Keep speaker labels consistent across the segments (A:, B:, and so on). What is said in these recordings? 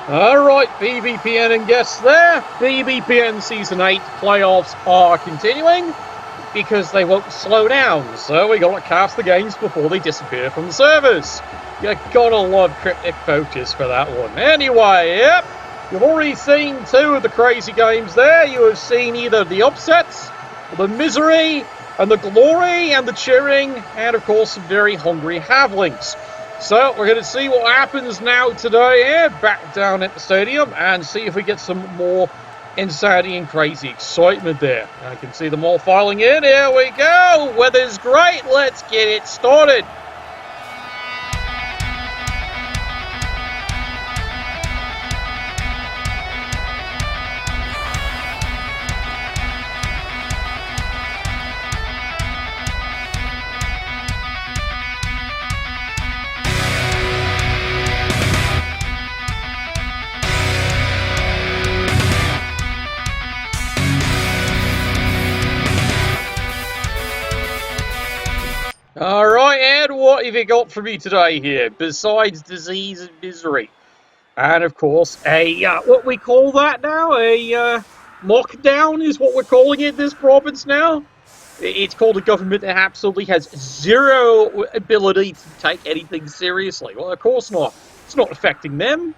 A: Alright, BBPN and guests there. BBPN Season 8 playoffs are continuing because they won't slow down, so we gotta cast the games before they disappear from the servers. You gotta love cryptic photos for that one. Anyway, yep, you've already seen two of the crazy games there. You have seen either the upsets, the misery, and the glory, and the cheering, and of course some very hungry halflings. So we're going to see what happens now today here, back down at the stadium, and see if we get some more insanity and crazy excitement there. I can see them all filing in. Here we go. Weather's great. Let's get it started. Alright, Ed, what have you got for me today here, besides disease and misery? And of course, what we call that now? A lockdown is what we're calling it in this province now? It's called a government that absolutely has zero ability to take anything seriously. Well, of course not. It's not affecting them.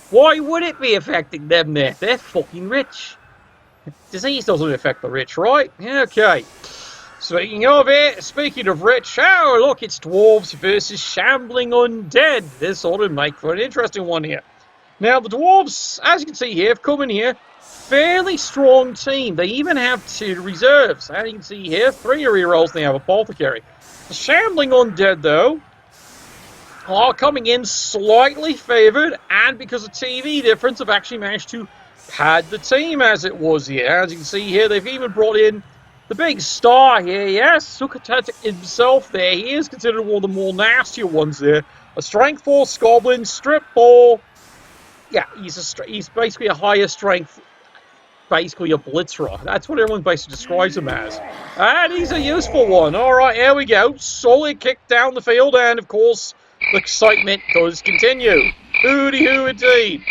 A: Why would it be affecting them there? They're fucking rich. Disease doesn't affect the rich, right? Okay. Speaking of rich, oh look, it's Dwarves versus Shambling Undead. This ought to make for an interesting one here. Now, the Dwarves, as you can see here, have come in here, fairly strong team. They even have two reserves. As you can see here, 3 rerolls, they have Apothecary. The Shambling Undead, though, are coming in slightly favoured, and because of TV difference, have actually managed to pad the team as it was here. As you can see here, they've even brought in the big star here, yes, Sukatet himself there. He is considered one of the more nastier ones there. A Strength 4 Goblin, Strip Ball. Yeah, he's basically a higher strength, basically a Blitzerer. That's what everyone basically describes him as. And he's a useful one. Alright, here we go. Solid kick down the field, and of course, the excitement does continue. Hooty-hoo indeed.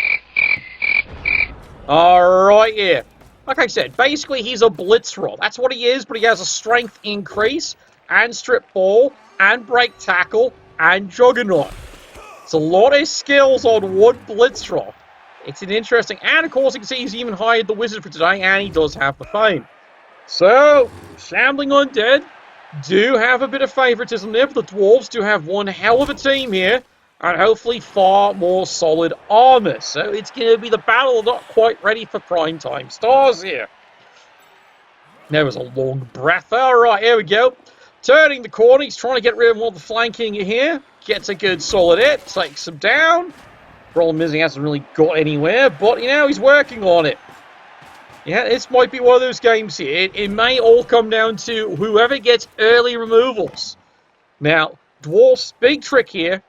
A: Alright, yeah. Like I said, basically he's a Blitzerer. That's what he is, but he has a strength increase, and strip ball, and break tackle, and juggernaut. It's a lot of skills on one Blitzerer. It's an interesting, and of course you can see he's even hired the wizard for today, and he does have the fame. So, Shambling Undead do have a bit of favoritism there, but the Dwarves do have one hell of a team here, and hopefully far more solid armor. So it's going to be the battle not quite ready for prime time stars here. There was a long breath. Alright, here we go. Turning the corner, he's trying to get rid of all the flanking here. Gets a good solid hit, takes him down. Problem is he hasn't really got anywhere, but you know, he's working on it. Yeah, this might be one of those games here. It may all come down to whoever gets early removals. Now, Dwarf's big trick here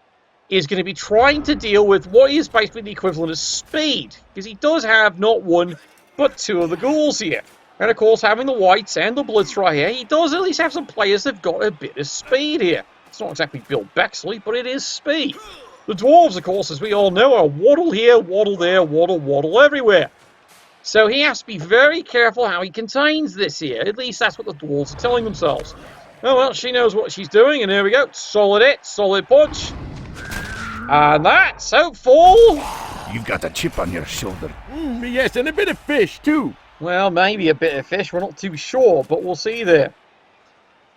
A: is going to be trying to deal with what is basically the equivalent of speed. Because he does have not one, but 2 of the ghouls here. And of course, having the whites and the Blitzerer here, he does at least have some players that have got a bit of speed here. It's not exactly Bill Bexley, but it is speed. The Dwarves, of course, as we all know, are waddle here, waddle there, waddle, waddle everywhere. So he has to be very careful how he contains this here. At least that's what the Dwarves are telling themselves. Oh well, she knows what she's doing, and there we go. Solid hit, solid punch. And that's hopeful.
B: You've got a chip on your shoulder. Yes, and a bit of fish, too.
A: Well, maybe a bit of fish. We're not too sure, but we'll see there.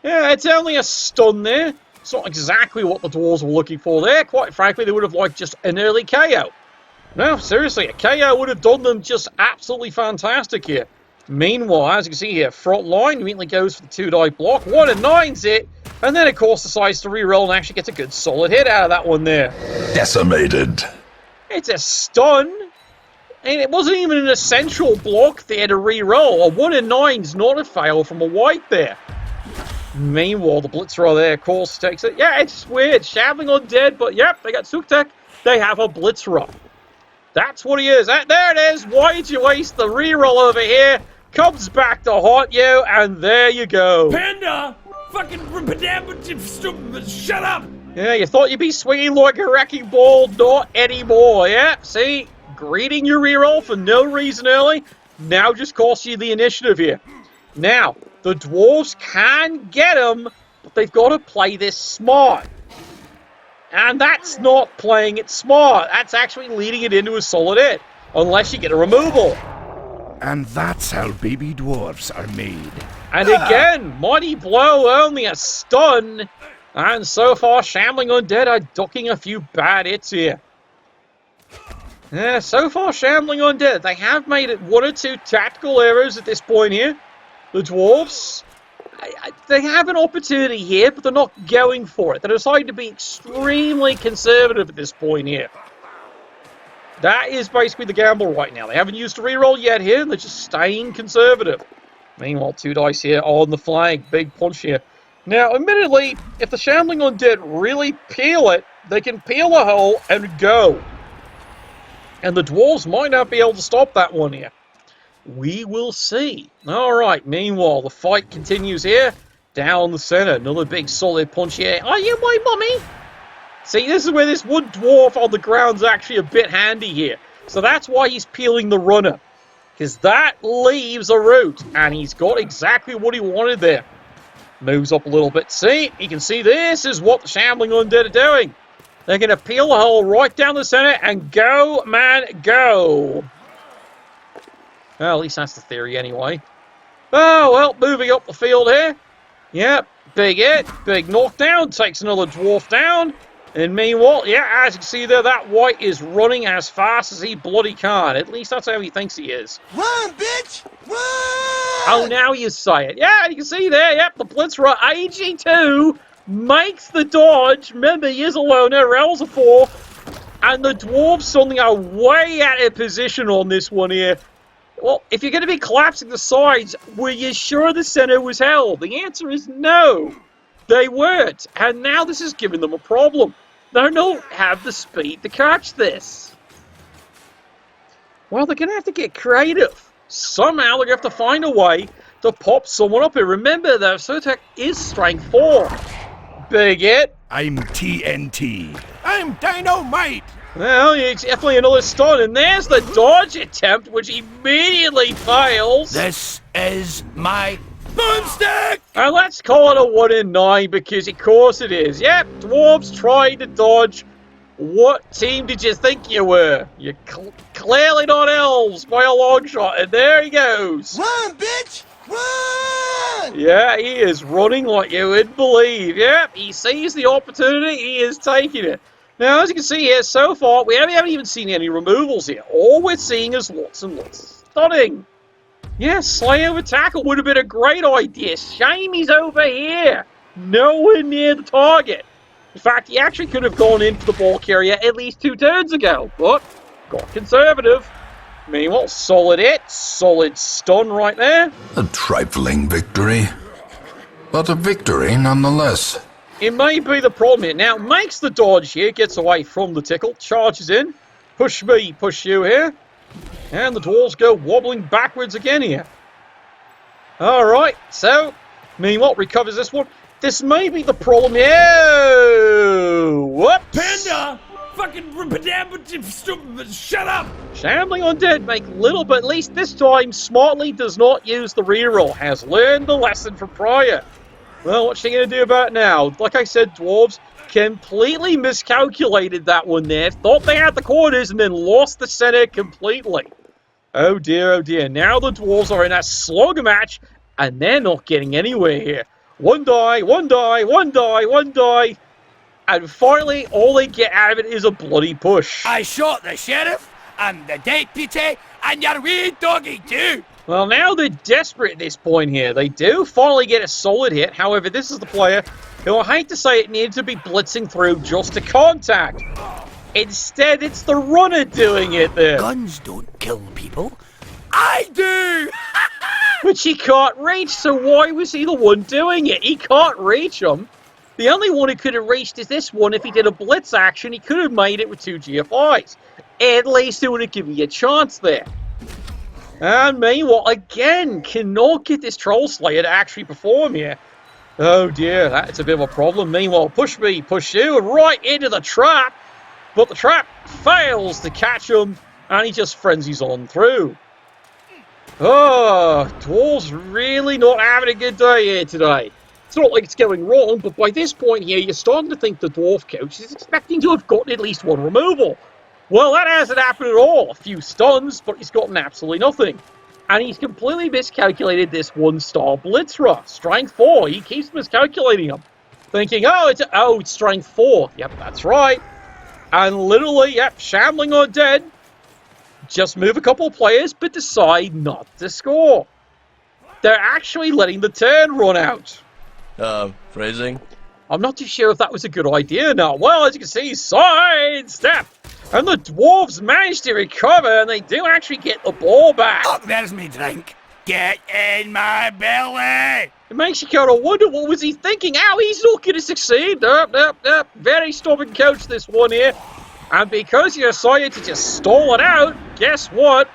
A: Yeah, it's only a stun there. It's not exactly what the Dwarves were looking for there. Quite frankly, they would have liked just an early KO. No, seriously, a KO would have done them just absolutely fantastic here. Meanwhile, as you can see here, front line immediately goes for the 2-die block. 1 and 9's it. And then, of course, decides to reroll and actually gets a good solid hit out of that one there.
C: Decimated.
A: It's a stun. And it wasn't even an essential block there to reroll. A 1 and 9's not a fail from a white there. Meanwhile, the Blitzerer there, of course, takes it. Yeah, it's weird. Shambling Undead, but yep, they got Suktek. They have a Blitzerer. That's what he is. There it is. Why'd you waste the reroll over here? Comes back to haunt you, and there you go.
B: Panda! Fucking shut up!
A: Yeah, you thought you'd be swinging like a wrecking ball. Not anymore, yeah? See? greeting your reroll for no reason early now just costs you the initiative here. Now, the Dwarves can get him, but they've got to play this smart. And that's not playing it smart. That's actually leading it into a solid hit, unless you get a removal.
B: And that's how baby dwarfs are made.
A: And again, Mighty Blow only a stun. And so far, Shambling Undead are ducking a few bad hits here. Yeah, so far, Shambling Undead, they have made it 1 or 2 tactical errors at this point here. The Dwarves, they have an opportunity here, but they're not going for it. They decide to be extremely conservative at this point here. That is basically the gamble right now. They haven't used a reroll yet here, and they're just staying conservative. Meanwhile, 2 dice here on the flag. Big punch here. Now, admittedly, if the Shambling Undead really peel it, they can peel a hole and go. And the Dwarves might not be able to stop that one here. We will see. Alright, meanwhile, the fight continues here. Down the center, another big solid punch here. Are you my mummy? See, this is where this wood dwarf on the ground's actually a bit handy here. So that's why he's peeling the runner. Because that leaves a route. And he's got exactly what he wanted there. Moves up a little bit. See, you can see this is what the Shambling Undead are doing. They're going to peel a hole right down the center and go, man, go. Well, at least that's the theory anyway. Oh, well, moving up the field here. Yep, big hit, big knockdown, takes another dwarf down. And meanwhile, yeah, as you can see there, that white is running as fast as he bloody can. At least that's how he thinks he is.
C: Run, bitch! Run!
A: Oh, now you say it. Yeah, you can see there, yep, the Blitzer AG2 makes the dodge. Remember, he is a loner, Rel's a 4. And the Dwarves suddenly are way out of position on this one here. Well, if you're going to be collapsing the sides, were you sure the center was held? The answer is no. They weren't. And now this is giving them a problem. They don't have the speed to catch this. Well, they're going to have to get creative. Somehow they're going to have to find a way to pop someone up here. Remember, their Sotek is strength 4. Big hit.
B: I'm TNT. I'm Dynamite.
A: Well, it's definitely another stun. And there's the dodge attempt, which immediately fails.
B: This is my boomstick.
A: And let's call it a 1 in 9, because of course it is. Yep, Dwarves tried to dodge. What team did you think you were? You're clearly not elves by a long shot. And there he goes.
C: Run, bitch! Run!
A: Yeah, he is running like you would believe. Yep, he sees the opportunity. He is taking it. Now, as you can see here, so far, we haven't even seen any removals here. All we're seeing is lots and lots of stunning. Yes, Slay over Tackle would have been a great idea. Shame he's over here. Nowhere near the target. In fact, he actually could have gone into the ball carrier at least 2 turns ago, but got conservative. Meanwhile, solid hit, solid stun right there.
D: A trifling victory, but a victory nonetheless.
A: It may be the problem here. Now, makes the dodge here, gets away from the tickle, charges in. Push me, push you here. And the Dwarves go wobbling backwards again here. Alright, so, meanwhile, recovers this one. This may be the problem here. Whoops.
B: Panda! Fucking shut up!
A: Shambling Undead make little, but at least this time, smartly does not use the reroll. Has learned the lesson from prior. Well, what's she going to do about it now? Like I said, Dwarves completely miscalculated that one there. Thought they had the corners and then lost the center completely. Oh dear, oh dear. Now the Dwarves are in a slog match and they're not getting anywhere here. One die, one die, one die, one die. And finally, all they get out of it is a bloody push.
B: I shot the sheriff and the deputy and your wee doggy too.
A: Well, now they're desperate at this point here. They do finally get a solid hit. However, this is the player who, I hate to say it, needed to be blitzing through just to contact. Instead, it's the runner doing it there.
B: Guns don't kill people. I do!
A: Which he can't reach, so why was he the one doing it? He can't reach him. The only one who could have reached is this one. If he did a blitz action, he could have made it with 2 GFIs. At least it would have given you a chance there. And meanwhile, again, cannot get this Troll Slayer to actually perform here. Oh dear, that's a bit of a problem. Meanwhile, push me, push you, right into the trap. But the trap fails to catch him. And he just frenzies on through. Oh, Dwarves really not having a good day here today. It's not like it's going wrong, but by this point here, you're starting to think the Dwarf coach is expecting to have gotten at least one removal. Well, that hasn't happened at all. A few stuns, but he's gotten absolutely nothing. And he's completely miscalculated this 1-star Blitzerer. Strength 4. He keeps miscalculating him. Thinking, it's strength 4. Yep, that's right. And literally, yep, Shambling or Dead. Just move a couple of players, but decide not to score. They're actually letting the turn run out.
E: Phrasing?
A: I'm not too sure if that was a good idea now. Well, as you can see, sidestep. And the Dwarves managed to recover, and they do actually get the ball back.
B: Oh, there's me drink. Get in my belly!
A: It makes you kind of wonder, what was he thinking? Ow, he's not going to succeed. Nope. Very stubborn coach, this one here. And because you decided to just stall it out, guess what?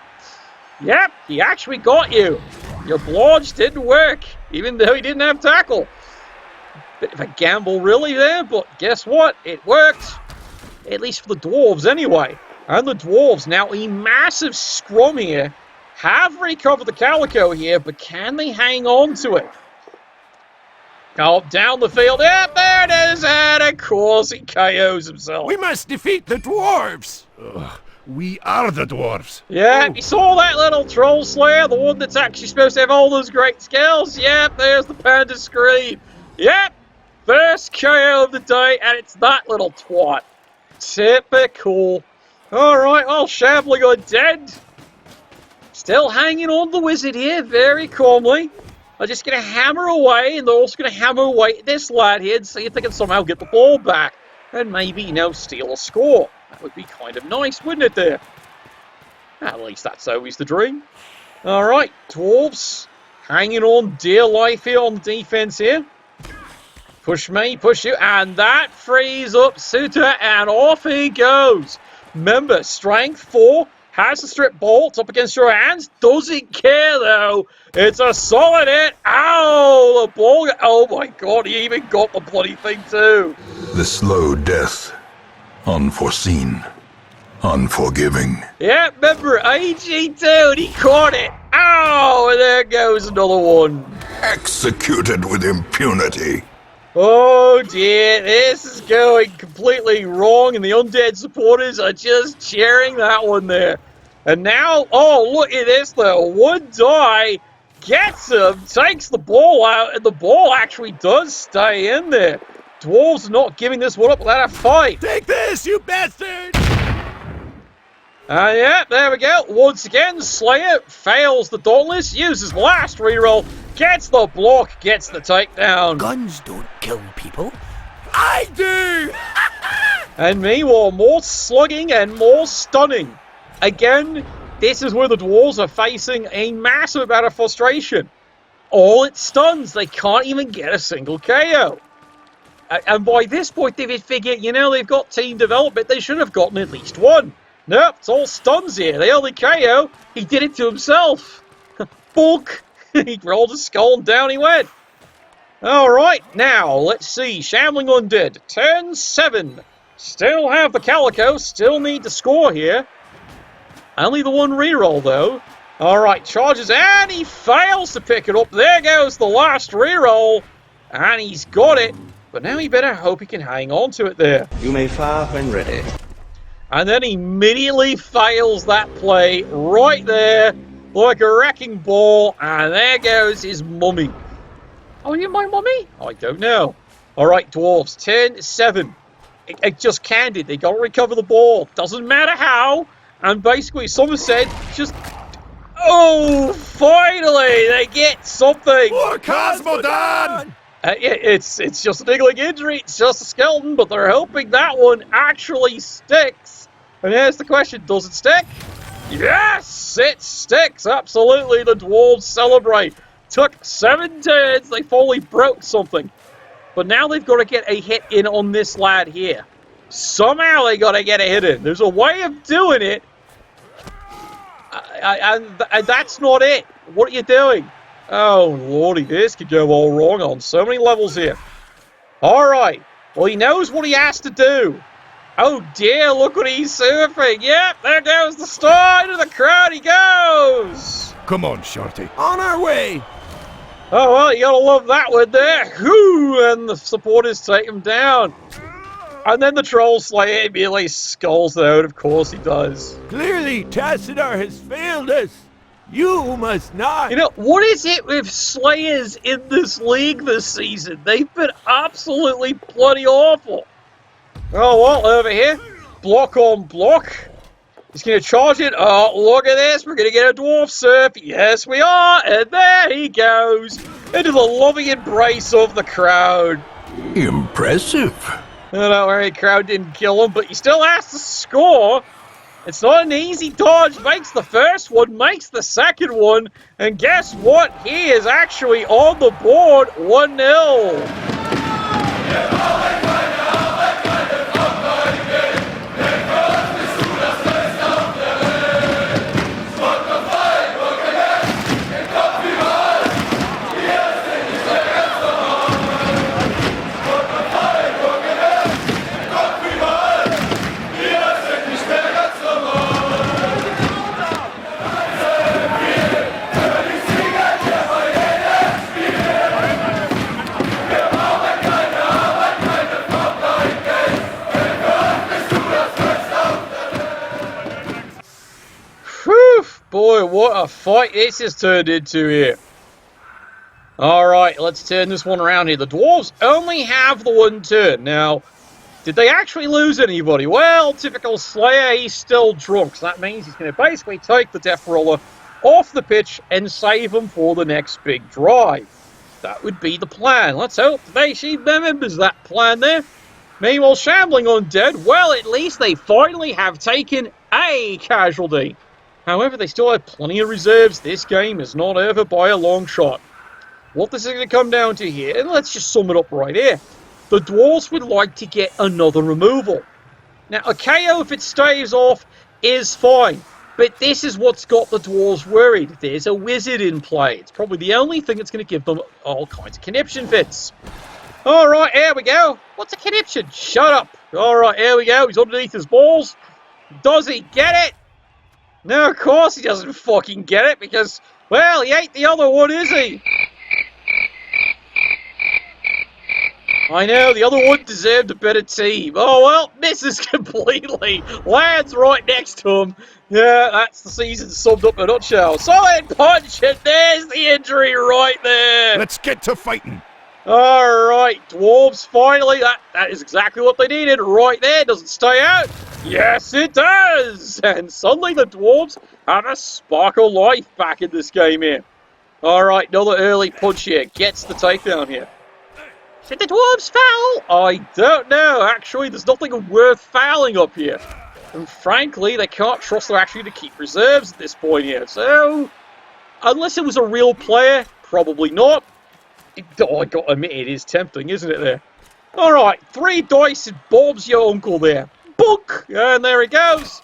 A: Yep, he actually got you. Your blodge didn't work, even though he didn't have tackle. Bit of a gamble really there, but guess what? It worked. At least for the Dwarves anyway. And the Dwarves, now a massive scrum here, have recovered the Calico here, but can they hang on to it? Oh, down the field. Yep, there it is. And of course he KOs himself.
B: We must defeat the dwarves. We are the dwarves.
A: Yep, you saw that little troll slayer, the one that's actually supposed to have all those great skills. Yep, there's the panda scream. Yep, first KO of the day, and it's that little twat. Typical. Alright, well, Shambling Undead. Still hanging on the wizard here, very calmly. They're just going to hammer away, and they're also going to hammer away at this lad here and see if they can somehow get the ball back. And maybe, steal a score. That would be kind of nice, wouldn't it there? At least that's always the dream. Alright, Dwarves. Hanging on dear life here on the defense here. Push me, push you, and that frees up Suter, and off he goes. Remember, strength 4. Has the strip ball. It's up against your hands. Doesn't care, though. It's a solid hit. Ow! The ball. Oh, my God. He even got the bloody thing, too.
D: The slow death. Unforeseen. Unforgiving.
A: Yeah, remember, AG2, and he caught it. Ow! And there goes another one.
D: Executed with impunity.
A: Oh, dear. This is going completely wrong, and the Undead supporters are just cheering that one there. And now, oh, look at this, though. One die gets him, takes the ball out, and the ball actually does stay in there. Dwarves are not giving this one up without a fight.
B: Take this, you bastard!
A: Yeah, there we go. Once again, Slayer fails the Dauntless, uses last reroll, gets the block, gets the takedown.
B: Guns don't kill people. I do!
A: And meanwhile, more slugging and more stunning. Again, this is where the Dwarves are facing a massive amount of frustration. All it stuns, they can't even get a single KO. And by this point, they've figured, they've got team development, they should have gotten at least one. Nope, it's all stuns here. They only KO. He did it to himself. Bulk. He rolled his skull and down he went. Alright, now, let's see. Shambling Undead, turn 7. Still have the Calico, still need to score here. Only the one reroll, though. Alright, charges, and he fails to pick it up. There goes the last reroll. And he's got it. But now he better hope he can hang on to it there.
F: You may fire when ready.
A: And then he immediately fails that play right there. Like a wrecking ball. And there goes his mummy. Oh, you my mummy? I don't know. Alright, Dwarves, turn 7. It just candid. They got to recover the ball. Doesn't matter how. And basically, someone said, just... Oh, finally, they get something.
B: More Cosmodan!
A: It's just a niggling injury. It's just a skeleton, but they're hoping that one actually sticks. And here's the question, does it stick? Yes, it sticks. Absolutely, the Dwarves celebrate. Took 7 turns. They finally broke something. But now they've got to get a hit in on this lad here. Somehow they got to get a hit in. There's a way of doing it. And that's not it. What are you doing? Oh, lordy, this could go all wrong on so many levels here. Alright. Well, he knows what he has to do. Oh dear, look what he's surfing. Yep, there goes the star. Into the crowd he goes.
B: Come on, Shorty.
C: On our way.
A: Oh, well, you gotta love that one there. Whoo! And the supporters take him down. And then the Troll Slayer immediately skulls out. Of course he does.
B: Clearly, Tassadar has failed us. You must not.
A: You know, what is it with Slayers in this league this season? They've been absolutely bloody awful. Oh, well, over here. Block on block. He's going to charge it. Oh, look at this. We're going to get a dwarf surf. Yes, we are. And there he goes. Into the loving embrace of the crowd.
D: Impressive.
A: Oh, don't worry, crowd didn't kill him, but he still has to score. It's not an easy dodge. Makes the first one, makes the second one. And guess what? He is actually on the board 1-0. Boy, what a fight this has turned into here. Alright, let's turn this one around here. The Dwarves only have the one turn. Now, did they actually lose anybody? Well, typical Slayer, he's still drunk. So that means he's going to basically take the Death Roller off the pitch and save him for the next big drive. That would be the plan. Let's hope they remembers that plan there. Meanwhile, Shambling Undead, well, at least they finally have taken a casualty. However, they still have plenty of reserves. This game is not over by a long shot. What this is going to come down to here, and let's just sum it up right here. The Dwarves would like to get another removal. Now, a KO, if it stays off, is fine. But this is what's got the Dwarves worried. There's a wizard in play. It's probably the only thing that's going to give them all kinds of conniption fits. Alright, here we go. What's a conniption? Shut up. Alright, here we go. He's underneath his balls. Does he get it? No, of course he doesn't fucking get it, because, well, he ain't the other one, is he? I know, the other one deserved a better team. Oh, well, misses completely. Lands right next to him. Yeah, that's the season summed up in a nutshell. Solid punch, and there's the injury right there.
B: Let's get to fighting.
A: Alright, Dwarves, finally, that is exactly what they needed right there. Does it stay out? Yes, it does! And suddenly the Dwarves have a spark of life back in this game here. Alright, another early punch here. Gets the takedown here. Should the Dwarves foul? I don't know. Actually, there's nothing worth fouling up here. And frankly, they can't trust them actually to keep reserves at this point here. So, unless it was a real player, probably not. Oh, I gotta admit, it is tempting, isn't it there? Alright, 3 dice and Bob's your uncle there. Book! And there he goes.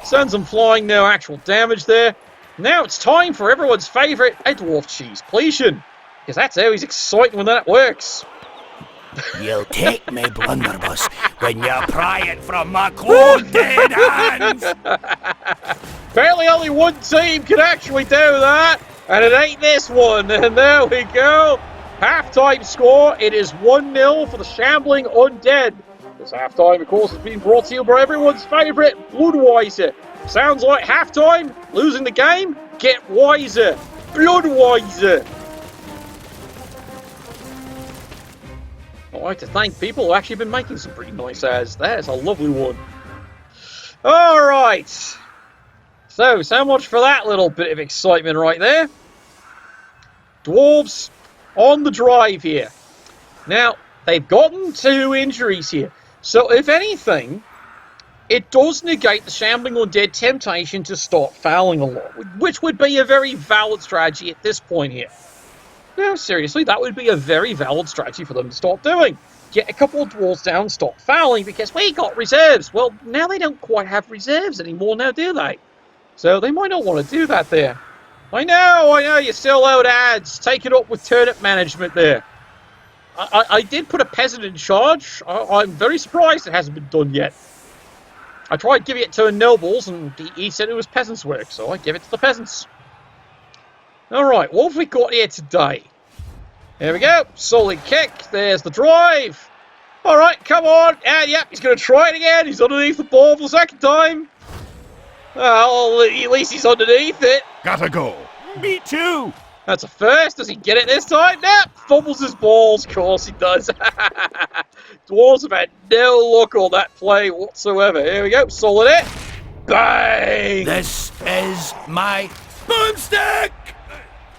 A: Sends him flying, no actual damage there. Now it's time for everyone's favourite, a Dwarf Cheese Pletion. Because that's always exciting when that works.
B: You'll take me, blunderbuss, when you pry it from my cold dead hands.
A: Apparently only one team can actually do that. And it ain't this one. And there we go. Halftime score, it is 1-0 for the Shambling Undead. This halftime, of course, has been brought to you by everyone's favourite, Bloodwiser. Sounds like halftime, losing the game, get wiser. Bloodwiser. I'd like to thank people who have actually been making some pretty nice ads. That is a lovely one. Alright. So much for that little bit of excitement right there. Dwarves on the drive here. Now, they've gotten 2 injuries here. So, if anything, it does negate the Shambling Undead temptation to start fouling a lot, which would be a very valid strategy at this point here. No, seriously, that would be a very valid strategy for them to start doing. Get a couple of Dwarves down, stop fouling, because we got reserves. Well, now they don't quite have reserves anymore now, do they? So, they might not want to do that there. I know, you still owed ads. Take it up with turnip management there. I did put a peasant in charge. I'm very surprised it hasn't been done yet. I tried giving it to nobles, and he said it was peasants' work, so I give it to the peasants. Alright, what have we got here today? Here we go. Solid kick. There's the drive. Alright, come on. And yep, he's going to try it again. He's underneath the ball for the second time. Well, at least he's underneath it.
B: Gotta go. Me too.
A: That's a first. Does he get it this time? Nope. Fumbles his balls. Of course he does. Dwarves have had no luck on that play whatsoever. Here we go. Solid it. Bang!
B: This is my boomstick.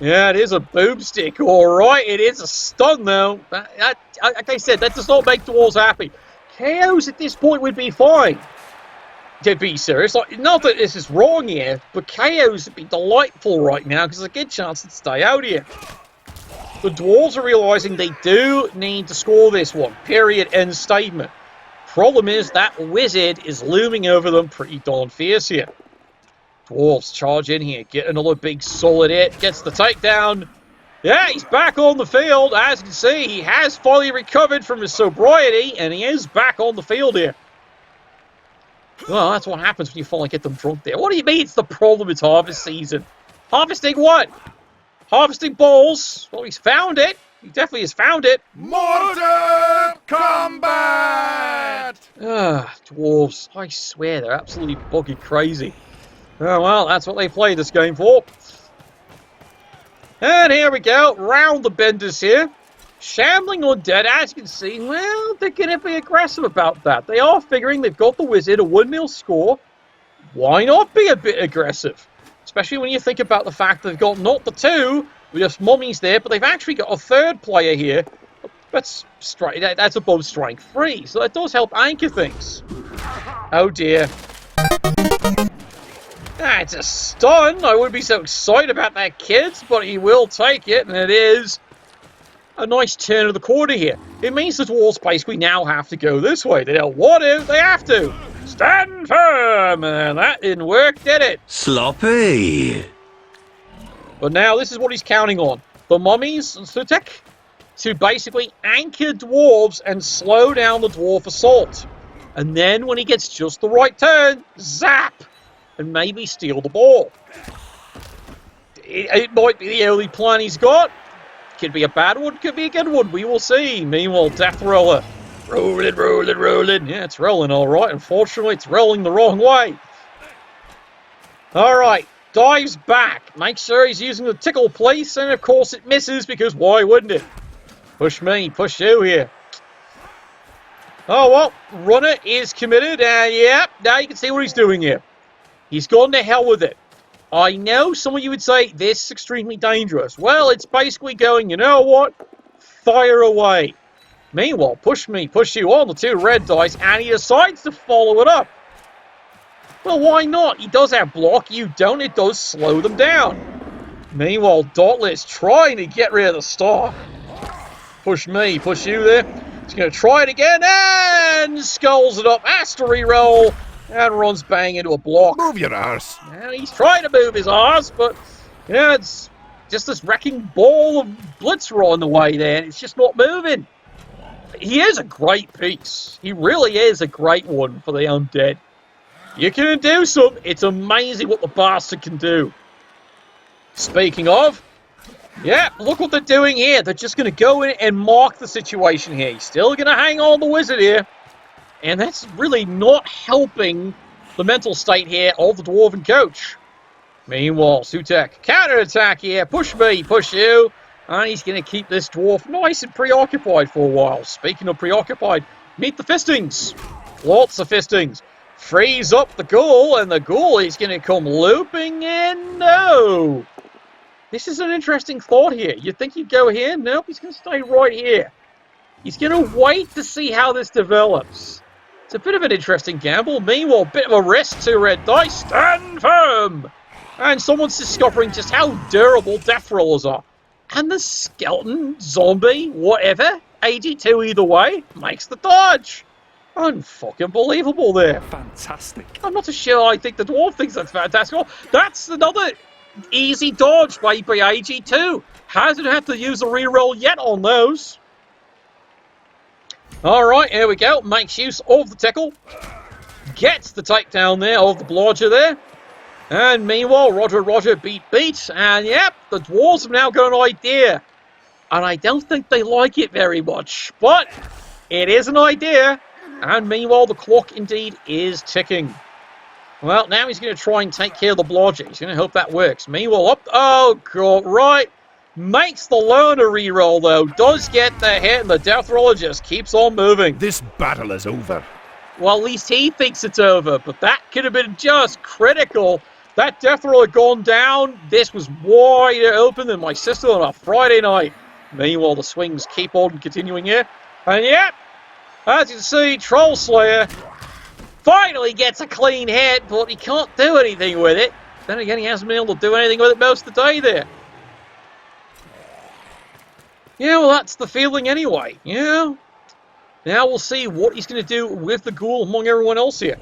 A: Yeah, it is a boomstick, alright. It is a stun, though. Like I said, that does not make Dwarves happy. KOs at this point would be fine. To be serious, like, not that this is wrong here, but KOs would be delightful right now because there's a good chance to stay out here. The Dwarves are realising they do need to score this one. Period. End statement. Problem is that wizard is looming over them pretty darn fierce here. Dwarves charge in here, get another big solid hit, gets the takedown. Yeah, he's back on the field. As you can see, he has finally recovered from his sobriety, and he is back on the field here. Well, that's what happens when you finally get them drunk there. What do you mean it's the problem? It's harvest season. Harvesting what? Harvesting balls. Well, he's found it. He definitely has found it.
B: Mortar combat!
A: Dwarves. I swear, they're absolutely buggy crazy. Oh, well, that's what they play this game for. And here we go. Round the benders here. Shambling Undead, as you can see, well, they're going to be aggressive about that. They are figuring they've got the wizard, a 1-0 score. Why not be a bit aggressive? Especially when you think about the fact that they've got not the two, with just mummies there, but they've actually got a third player here. That's above strength 3, so that does help anchor things. Oh dear. That's a stun. I wouldn't be so excited about that, kids, but he will take it, and it is a nice turn of the corner here. It means the Dwarves basically now have to go this way. They don't want to, they have to. Stand firm! And that didn't work, did it?
C: Sloppy.
A: But now this is what he's counting on. The mummies and Sutek to basically anchor Dwarves and slow down the Dwarf assault. And then when he gets just the right turn, zap! And maybe steal the ball. It might be the only plan he's got. Could be a bad one, could be a good one. We will see. Meanwhile, Death Roller. Rolling, rolling, rolling. Yeah, it's rolling all right. Unfortunately, it's rolling the wrong way. All right. Dives back. Makes sure he's using the tickle place. And, of course, it misses because why wouldn't it? Push me. Push you here. Oh, well. Runner is committed. And, yeah, now you can see what he's doing here. He's gone to hell with it. I know some of you would say this is extremely dangerous. Well, it's basically going, you know what? Fire away. Meanwhile, push me, push you on the 2 red dice, and he decides to follow it up. Well, why not? He does have block, you don't, it does slow them down. Meanwhile, Dauntless trying to get rid of the star. Push me, push you there. He's going to try it again, and skulls it up. Has to reroll. And runs bang into a block.
B: Move your arse.
A: And he's trying to move his arse, but yeah, it's just this wrecking ball of Blitzer on the way there. And it's just not moving. He is a great piece. He really is a great one for the undead. You can do some. It's amazing what the bastard can do. Speaking of, yeah, look what they're doing here. They're just going to go in and mark the situation here. He's still going to hang on the wizard here. And that's really not helping the mental state here of the Dwarven coach. Meanwhile, Sutek, counter-attack here. Push me, push you. And he's going to keep this dwarf nice and preoccupied for a while. Speaking of preoccupied, meet the fistings. Lots of fistings. Freeze up the ghoul, and the ghoul is going to come looping in. No. This is an interesting thought here. You'd think he'd go here. Nope, he's going to stay right here. He's going to wait to see how this develops. It's a bit of an interesting gamble. Meanwhile, bit of a risk, 2 red dice. Stand firm! And someone's discovering just how durable death rollers are. And the skeleton, zombie, whatever, AG2 either way, makes the dodge. Unfucking believable there.
F: Fantastic.
A: I'm not so sure I think the dwarf thinks that's fantastic. That's another easy dodge by AG2. Hasn't had to use a reroll yet on those. Alright, here we go. Makes use of the tickle. gets the takedown there of the blodger there. And meanwhile, Roger beat. And yep, the Dwarves have now got an idea. And I don't think they like it very much. But it is an idea. And meanwhile, the clock indeed is ticking. Well, now he's going to try and take care of the blodger. He's going to hope that works. Meanwhile, up... Oh, God, right. Makes the learner reroll, though. Does get the hit, and the death roller just keeps on moving.
B: This battle is over.
A: Well, at least he thinks it's over, but that could have been just critical. That death roll had gone down. This was wider open than my sister on a Friday night. Meanwhile, the swings keep on continuing here. And yep, as you can see, Troll Slayer finally gets a clean hit, but he can't do anything with it. Then again, he hasn't been able to do anything with it most of the day there. Yeah, well, that's the feeling anyway. Yeah. Now we'll see what he's going to do with the ghoul among everyone else here.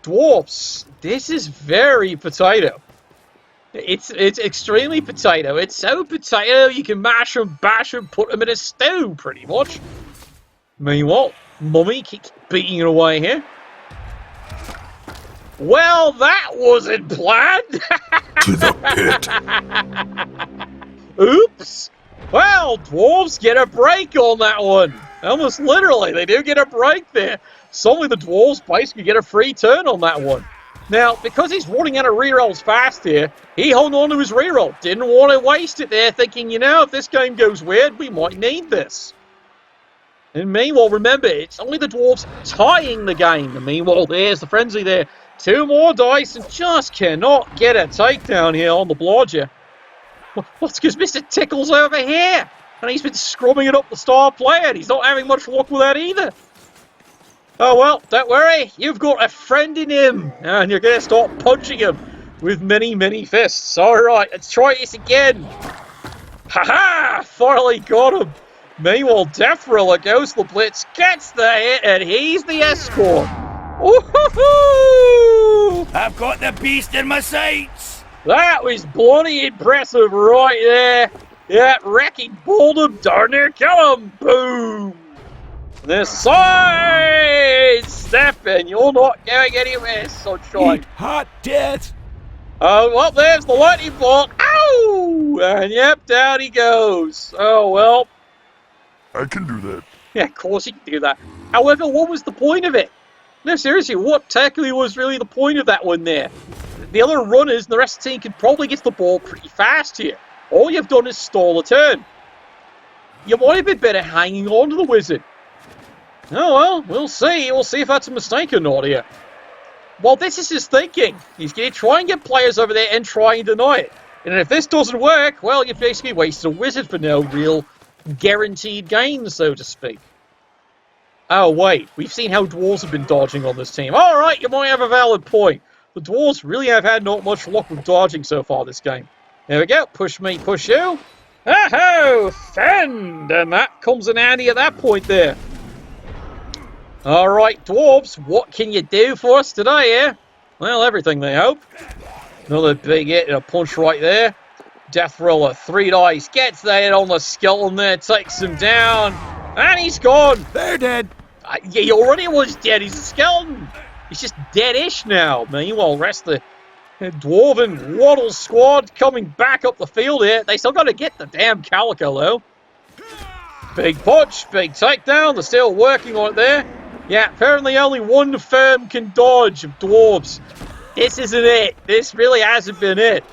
A: Dwarfs, this is very potato. It's extremely potato. It's so potato you can mash them, bash them, put them in a stew, pretty much. Meanwhile, Mummy keeps beating it away here. Well, that wasn't planned.
D: To the pit.
A: Oops. Well, Dwarves get a break on that one. Almost literally, they do get a break there. Suddenly the Dwarves basically get a free turn on that one. Now, because he's running out of rerolls fast here, he hung on to his reroll. Didn't want to waste it there, thinking, you know, if this game goes weird, we might need this. And meanwhile, remember, it's only the Dwarves tying the game. And meanwhile, there's the frenzy there. 2 more dice and just cannot get a takedown here on the blodger. What's because Mr. Tickle's over here? And he's been scrubbing it up the star player, and he's not having much luck with that either. Oh well, don't worry, you've got a friend in him, and you're going to start punching him with many, many fists. Alright, let's try this again. Haha! Finally got him. Meanwhile, Death Roller goes to the blitz, gets the hit, and he's the escort. Woohoo!
B: I've got the beast in my sights.
A: That was bloody impressive right there. Yeah, wrecking balled him, darn near kill him. Boom! The side step, and you're not going anywhere, sunshine.
B: Eat hot death.
A: Oh, well, there's the lightning bolt. Ow! And yep, down he goes. Oh, well.
D: I can do that.
A: Yeah, of course he can do that. However, what was the point of it? No, seriously, what technically was really the point of that one there? The other runners and the rest of the team can probably get the ball pretty fast here. All you've done is stall a turn. You might have been better hanging on to the wizard. Oh, well, we'll see. We'll see if that's a mistake or not here. Well, this is his thinking. He's going to try and get players over there and try and deny it. And if this doesn't work, well, you've basically wasted a wizard for no real guaranteed gain, so to speak. Oh, wait. We've seen how Dwarves have been dodging on this team. All right, you might have a valid point. The Dwarves really have had not much luck with dodging so far this game. There we go. Push me, push you. Oh, fend! And that comes in handy at that point there. All right, Dwarves, what can you do for us today, eh? Well, everything, they hope. Another big hit and a punch right there. Death Roller, 3 dice, gets the hit on the skeleton there, takes him down, and he's gone.
B: They're dead.
A: Yeah, he already was dead. He's a skeleton. He's just dead-ish now. Meanwhile, the rest of the Dwarven Waddle squad coming back up the field here. They still got to get the damn Calico, though. Big punch, big takedown. They're still working on it there. Yeah, apparently only one firm can dodge of Dwarves. This isn't it. This really hasn't been it.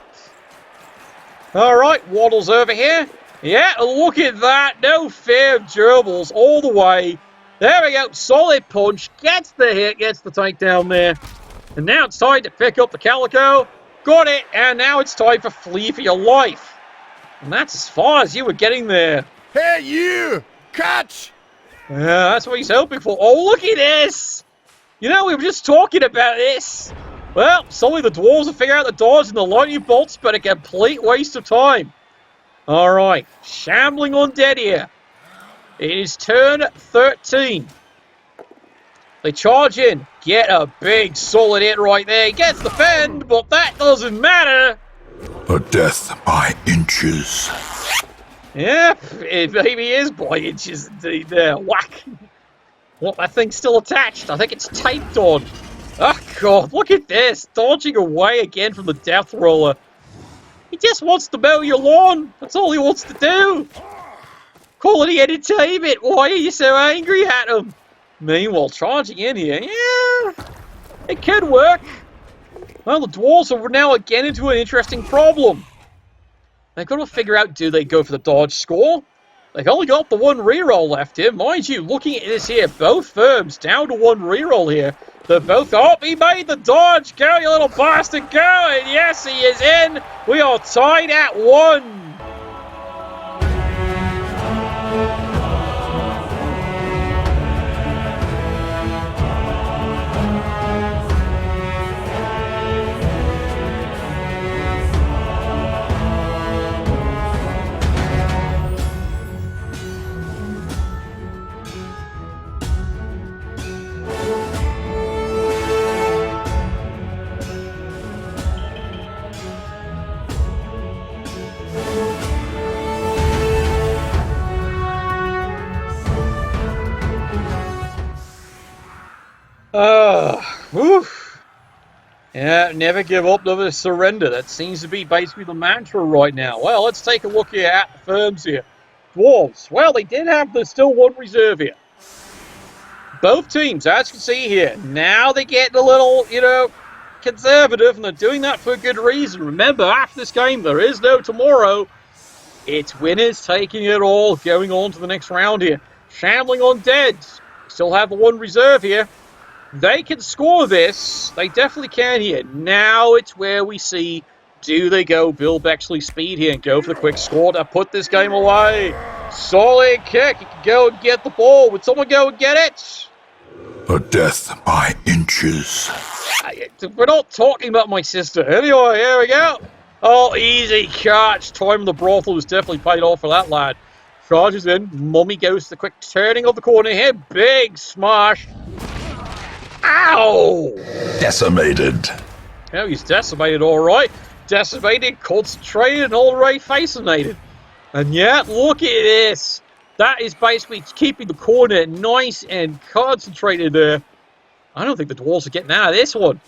A: Alright, Waddle's over here. Yeah, look at that. No fear of gerbils all the way. There we go. Solid punch. Gets the hit. Gets the takedown there. And now it's time to pick up the Calico. Got it. And now it's time for Flee for Your Life. And that's as far as you were getting there.
B: Hey, you! Catch!
A: Yeah, that's what he's hoping for. Oh, look at this! You know, we were just talking about this. Well, suddenly the Dwarves will figure out the dodge and the lightning bolts, but a complete waste of time. Alright, Shambling Undead here. It is turn 13. They charge in, get a big solid hit right there. He gets the fend, but that doesn't matter.
D: A death by inches.
A: Yep, it maybe is by inches indeed there. Whack. What, that thing's still attached? I think it's taped on. Ah God, look at this. Dodging away again from the death roller. He just wants to mow your lawn. That's all he wants to do. Quality entertainment. Why are you so angry at him? Meanwhile, charging in here. Yeah, it could work. Well, the Dwarves are now again into an interesting problem. They've got to figure out, do they go for the dodge score? They've only got the one reroll left here. Mind you, looking at this here, both firms down to one reroll here. They're both, oh, he made the dodge. Go, you little bastard, go. And yes, he is in. We are tied at 1. Woof. Yeah, never give up, never surrender. That seems to be basically the mantra right now. Well, let's take a look here at the firms here. Dwarves. Well, they did have the still one reserve here. Both teams, as you can see here, now they're getting a little, conservative, and they're doing that for a good reason. Remember, after this game, there is no tomorrow. It's winners taking it all, going on to the next round here. Shambling Undead. Still have the one reserve here. They can score this. They definitely can here. Now it's where we see, do they go Bill Bexley speed here and go for the quick score to put this game away? Solid kick. He can go and get the ball. Would someone go and get it?
D: A death by inches.
A: We're not talking about my sister. Anyway, here we go. Oh, easy catch. Time in the brothel was definitely paid off for that lad. Charges in. Mummy goes to the quick turning of the corner here. Big smash. Ow!
D: Decimated.
A: Oh, he's decimated, all right. Decimated, concentrated, and already fascinated. And yet, look at this. That is basically keeping the corner nice and concentrated there. I don't think the Dwarves are getting out of this one.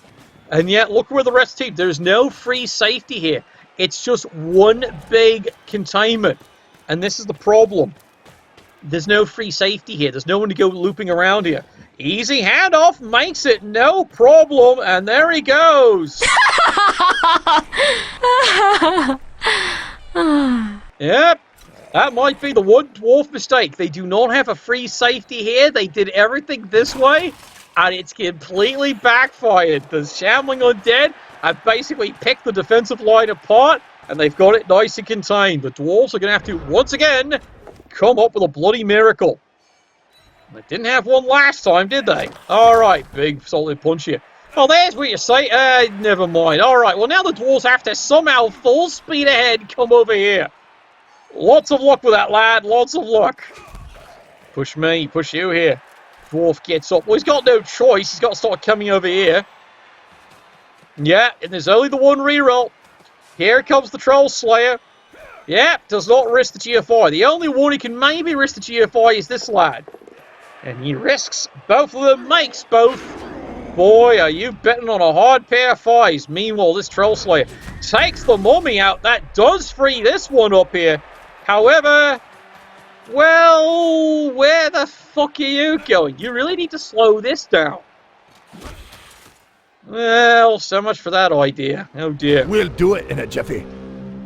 A: And yet, look where the rest of the team. There's no free safety here. It's just one big containment. And this is the problem. There's no free safety here. There's no one to go looping around here. Easy handoff makes it no problem. And there he goes. Yep. That might be the one dwarf mistake. They do not have a free safety here. They did everything this way, and it's completely backfired. The Shambling Undead have basically picked the defensive line apart, and they've got it nice and contained. The Dwarves are going to have to, once again, come up with a bloody miracle. They didn't have one last time, did they? All right, big solid punch here. Oh, there's what you say. Never mind. All right, well, now the Dwarves have to somehow full speed ahead come over here. Lots of luck with that, lad. Lots of luck. Push me. Push you here. Dwarf gets up. Well, he's got no choice. He's got to start coming over here. Yeah, and there's only the one reroll. Here comes the Troll Slayer. Yeah, does not risk the GFI. The only one who can maybe risk the GFI is this lad. And he risks both of them, makes both. Boy, are you betting on a hard pair of fives. Meanwhile, this Troll Slayer takes the mummy out. That does free this one up here. However, well, where the fuck are you going? You really need to slow this down. Well, so much for that idea. Oh, dear.
B: We'll do it in a jiffy.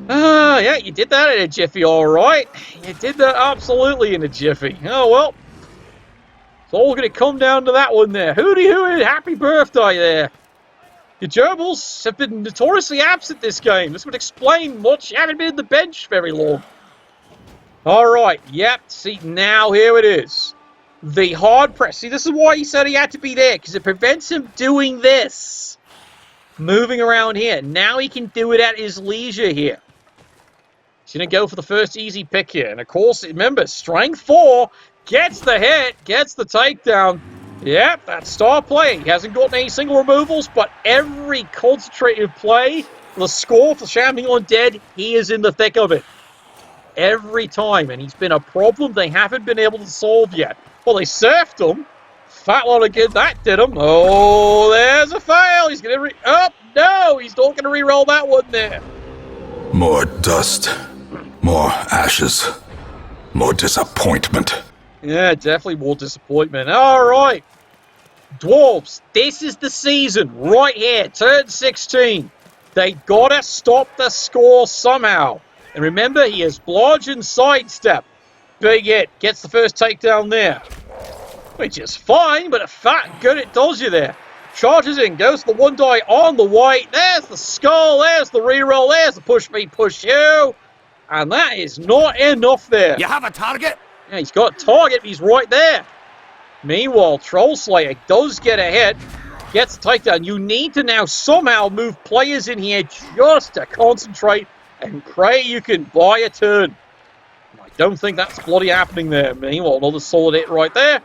A: Yeah, you did that in a jiffy, all right. You did that absolutely in a jiffy. Oh, well. It's all going to come down to that one there. Hooty hooty, happy birthday there. The gerbils have been notoriously absent this game. This would explain much. You haven't been in the bench very long. All right, yep. See, now here it is. The hard press. See, this is why he said he had to be there, because it prevents him doing this. Moving around here. Now he can do it at his leisure here. He's going to go for the first easy pick here. And, of course, remember, strength 4 gets the hit, gets the takedown. Yep, that's star play. He hasn't gotten any single removals, but every concentrated play, the score for Shambling Undead, he is in the thick of it. Every time, and he's been a problem they haven't been able to solve yet. Well, they surfed him, fat lot of good that did him. Oh, there's a fail. He's going to oh, no, he's not going to re-roll that one there.
D: More dust, more ashes, more disappointment.
A: Yeah, definitely more disappointment. All right. Dwarves, this is the season right here. Turn 16. They got to stop the score somehow. And remember, he has blodge and sidestep. Big hit. Gets the first takedown there. Which is fine, but a fat good it does you there. Charges in, goes to the one die on the white. There's the skull, there's the reroll, there's the push me, push you. And that is not enough there.
B: You have a target?
A: Yeah, he's got a target, he's right there. Meanwhile, Troll Slayer does get a hit, gets the takedown. You need to now somehow move players in here just to concentrate and pray you can buy a turn. I don't think that's bloody happening there. Meanwhile, another solid hit right there.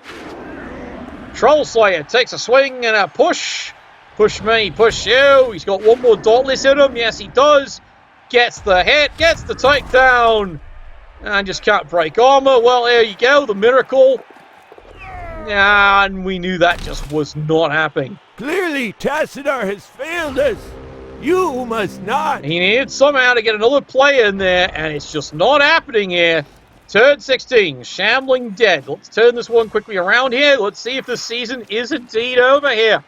A: Troll Slayer takes a swing and a push. Push me, push you. He's got one more Dauntless in him. Yes, he does. Gets the hit, gets the takedown. And just can't break armor. Well, there you go, the miracle. And we knew that just was not happening.
F: Clearly, Tassadar has failed us. You must not.
A: He needed somehow to get another player in there, and it's just not happening here. Turn 16, Shambling Dead. Let's turn this one quickly around here. Let's see if the season is indeed over here.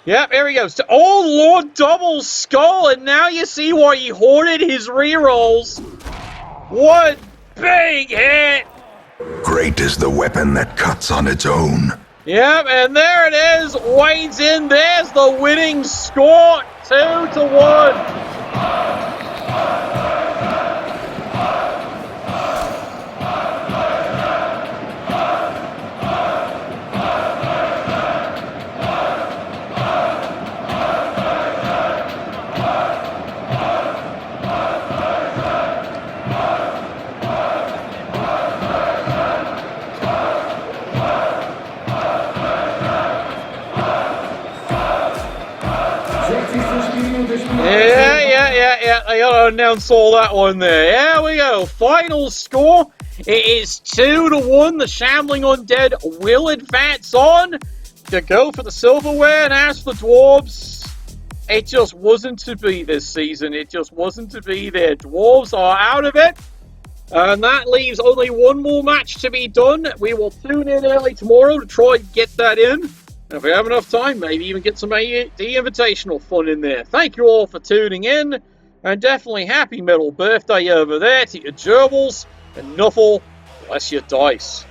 A: Yep, here he goes. Oh, Lord, double skull, and now you see why he hoarded his rerolls. What big hit!
D: Great is the weapon that cuts on its own.
A: Yep, and there it is. Wade's in. There's the winning score. 2-1. Yeah. I gotta announce all that one there. Here we go. Final score. It is 2-1. The Shambling Undead will advance on to go for the silverware. And as for Dwarves, it just wasn't to be this season. It just wasn't to be there. Dwarves are out of it. And that leaves only one more match to be done. We will tune in early tomorrow to try and get that in. And if we have enough time, maybe even get some AD Invitational fun in there. Thank you all for tuning in. And definitely happy metal birthday over there to your gerbils. And Nuffle, bless your dice.